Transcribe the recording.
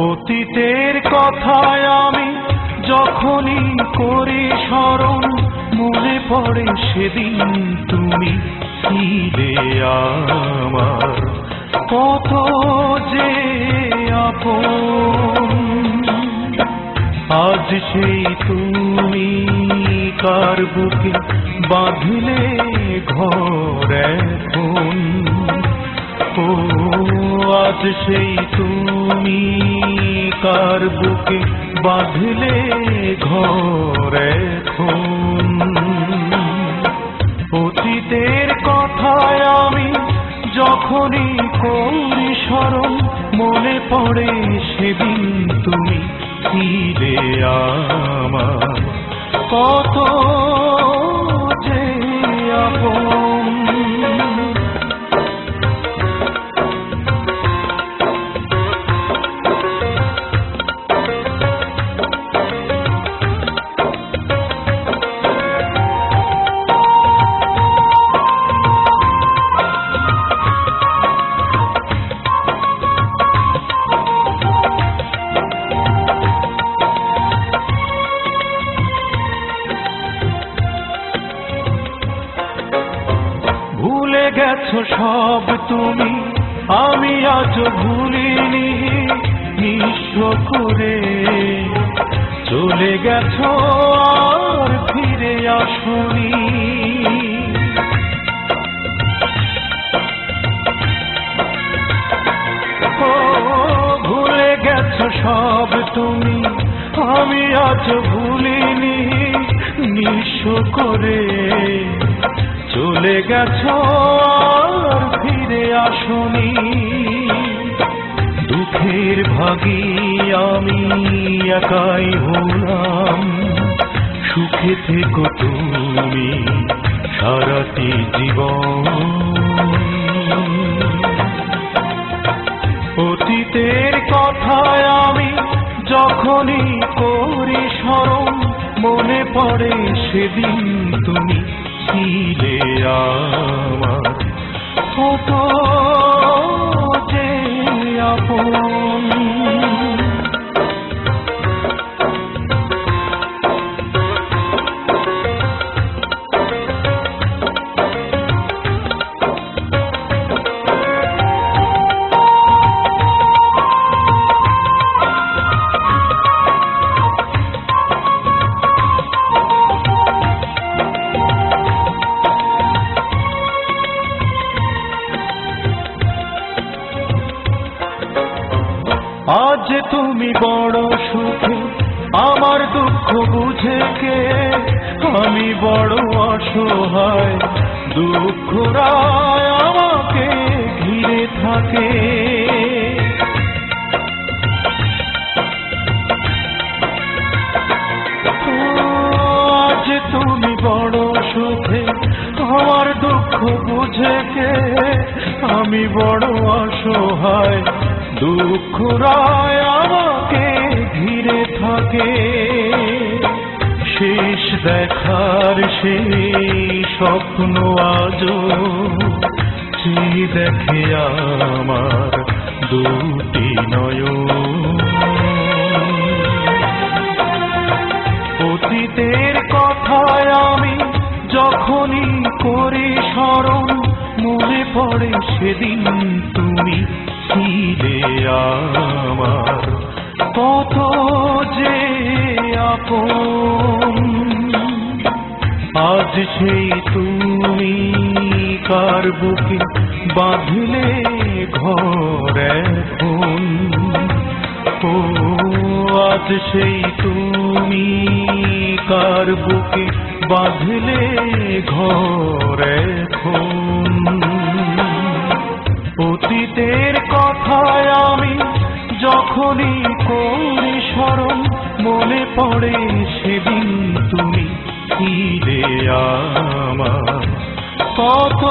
অতীতের কথায় আমি যখনই করি স্মরণ, মনে পড়ে সেদিন তুমি ছিলে আমার কত যে আপন। আজ সেই তুমি কার বুকে বাঁধলে ঘর এখন, ও আজ সেই তুমি কার বুকে বাঁধলে ঘর এখন। অতীতের কথায় আমি যখনই করি স্মরণ, মনে পড়ে সেদিন তুমি ছিলে আমার কত যে আপন। ভুলে গেছো সব তুমি, আমি আজ ভুলিনি, নিঃস্ব করে চলে গেছো আর ফিরে আসনি। ও ভুলে গেছো সব তুমি, আমি আজ ভুলিনি, নিঃস্ব করে চলে গেছো আর ফিরে আসনি। দুঃখের ভাগী আমি একাই হলাম, সুখে থেকো তুমি সারাটি জীবন। অতীতের কথায় আমি যখনই করি স্মরণ, মনে পড়ে সেদিন তুমি ছিলে আমার কত যে আপন। আজ তুমি বড় সুখে, আমার দুঃখ বুঝে কে, আমি বড় অসহায়, দুঃখরা আমাকে ঘিরে থাকে। আজ তুমি বড় সুখে, আমার দুঃখ বুঝে কে, আমি বড় অসহায়, দুঃখরায় আমাকে ঘিরে থাকে। শেষ দেখার সেই স্বপ্ন আজও চেয়ে দেখে আমার দুটি নয়ন। অতীতের কথায় আমি যখনই করি স্মরণ, মনে পড়ে সেদিন তুমি ছিলে আমার কত যে আপন। আজ সেই তুমি কার বুকে বাঁধলে ঘর এখন, ও আজ সেই তুমি কার বুকে বাঁধলে ঘর এখন। অতীতের কথায় আমি যখনই করি স্মরণ, মনে পড়ে সেদিন তুমি ছিলে আমার কত